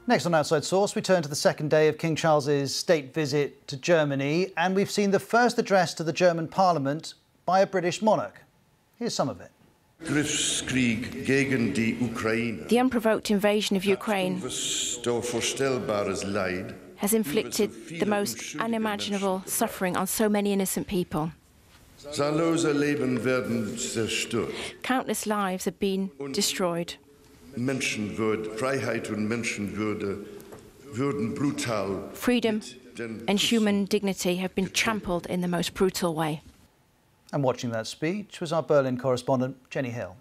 Next on Outside Source, we turn to the second day of King Charles's state visit to Germany, and we've seen the first address to the German Parliament by a British monarch. Here's some of it. The unprovoked invasion of Ukraine has inflicted the most unimaginable suffering on so many innocent people. Countless lives have been destroyed. Freedom and human dignity have been trampled in the most brutal way. And watching that speech was our Berlin correspondent, Jenny Hill.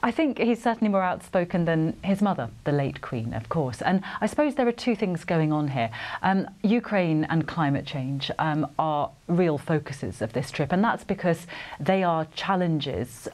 I think he's certainly more outspoken than his mother, the late Queen, of course. And I suppose there are two things going on here. Ukraine and climate change are real focuses of this trip, and that's because they are challenges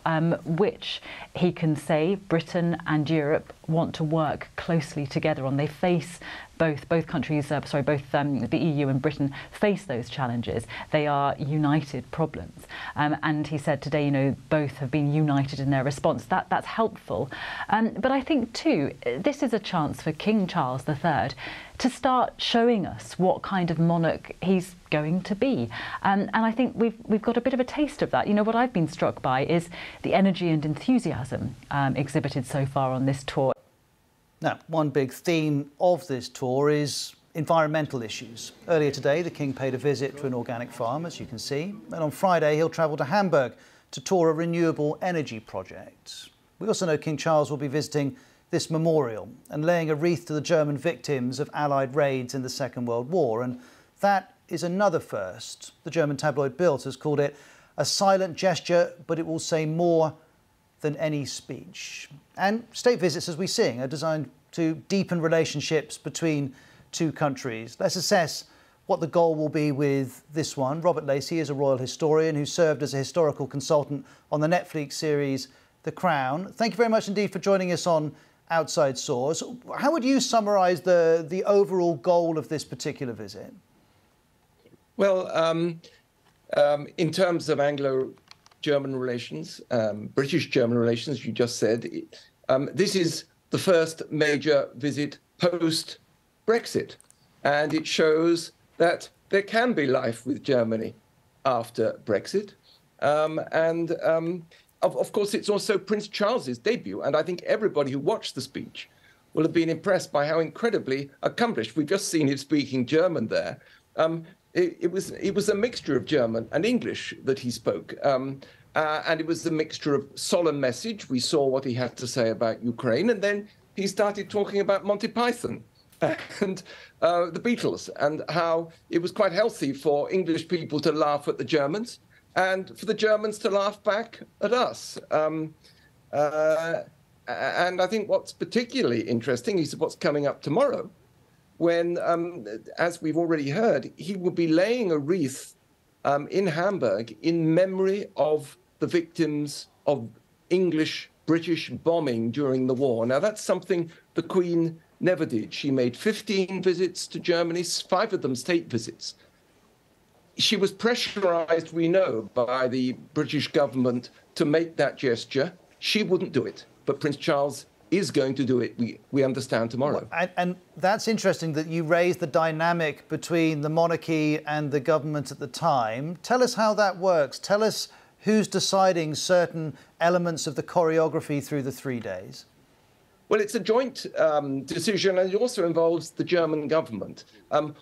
which he can say Britain and Europe want to work closely together on. They face both countries, both the EU and Britain face those challenges. They are united problems. And he said today, you know, both have been united in their response. That's helpful. But I think, too, this is a chance for King Charles III to start showing us what kind of monarch he's going to be. And I think we've got a bit of a taste of that. You know, what I've been struck by is the energy and enthusiasm exhibited so far on this tour. Now, one big theme of this tour is environmental issues. Earlier today, the King paid a visit to an organic farm, as you can see, and on Friday he'll travel to Hamburg to tour a renewable energy project. We also know King Charles will be visiting this memorial and laying a wreath to the German victims of Allied raids in the Second World War, and that is another first. The German tabloid Bild has called it a silent gesture, but it will say more than any speech. And state visits, as we're seeing, are designed to deepen relationships between two countries. Let's assess what the goal will be with this one. Robert Lacey is a royal historian who served as a historical consultant on the Netflix series The Crown. Thank you very much indeed for joining us on Outside Source. How would you summarise the overall goal of this particular visit? Well, in terms of Anglo-German relations, British-German relations, you just said, this is the first major visit post-Brexit. And it shows that there can be life with Germany after Brexit. Of course, it's also Prince Charles's debut. And I think everybody who watched the speech will have been impressed by how incredibly accomplished. We've just seen him speaking German there. It was a mixture of German and English that he spoke. And it was a mixture of solemn message. We saw what he had to say about Ukraine. And then he started talking about Monty Python and the Beatles, and how it was quite healthy for English people to laugh at the Germans and for the Germans to laugh back at us. And I think what's particularly interesting is what's coming up tomorrow, when, as we've already heard, he will be laying a wreath in Hamburg in memory of the victims of English-British bombing during the war. Now, that's something the Queen never did. She made 15 visits to Germany, 5 of them state visits. She was pressurized, we know, by the British government to make that gesture. She wouldn't do it, but Prince Charles is going to do it, we understand, tomorrow. And that's interesting that you raised the dynamic between the monarchy and the government at the time. Tell us how that works. Tell us who's deciding certain elements of the choreography through the 3 days. Well, it's a joint decision, and it also involves the German government.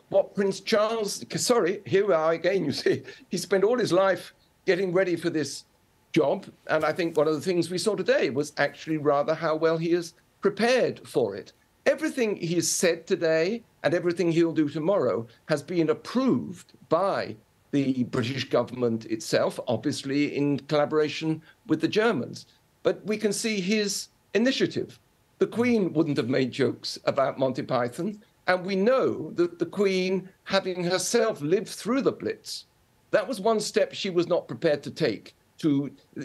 What Prince Charles, sorry, here we are again, you see, he spent all his life getting ready for this job. And I think one of the things we saw today was actually rather how well he is prepared for it. Everything he has said today and everything he'll do tomorrow has been approved by the British government itself, obviously in collaboration with the Germans. But we can see his initiative. The Queen wouldn't have made jokes about Monty Python. And we know that the Queen, having herself lived through the Blitz, that was one step she was not prepared to take.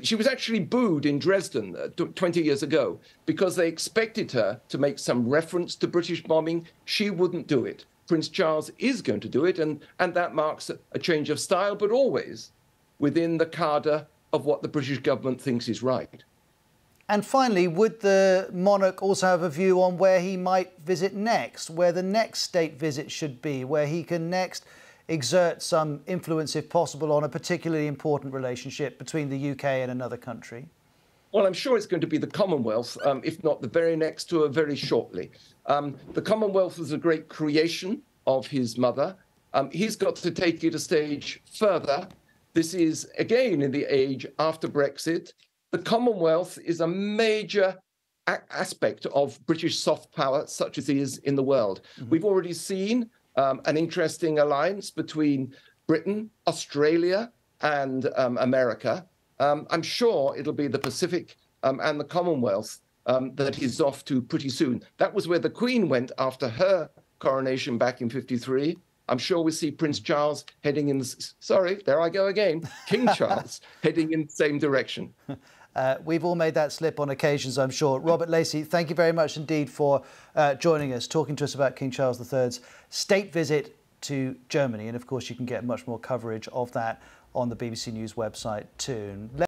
She was actually booed in Dresden 20 years ago because they expected her to make some reference to British bombing. She wouldn't do it. Prince Charles is going to do it, and that marks a change of style, but always within the cadre of what the British government thinks is right. And finally, would the monarch also have a view on where he might visit next, where the next state visit should be, where he can next exert some influence, if possible, on a particularly important relationship between the UK and another country? Well, I'm sure it's going to be the Commonwealth, if not the very next tour, very shortly. The Commonwealth was a great creation of his mother. He's got to take it a stage further. This is, again, in the age after Brexit. The Commonwealth is a major aspect of British soft power, such as it is in the world. We've already seen an interesting alliance between Britain, Australia, and America. I'm sure it'll be the Pacific and the Commonwealth that he's off to pretty soon. That was where the Queen went after her coronation back in '53. I'm sure we see Prince Charles heading in sorry, there I go again, King Charles heading in the same direction. We've all made that slip on occasions, I'm sure. Robert Lacey, thank you very much indeed for joining us, talking to us about King Charles III's state visit to Germany. And of course, you can get much more coverage of that on the BBC News website too.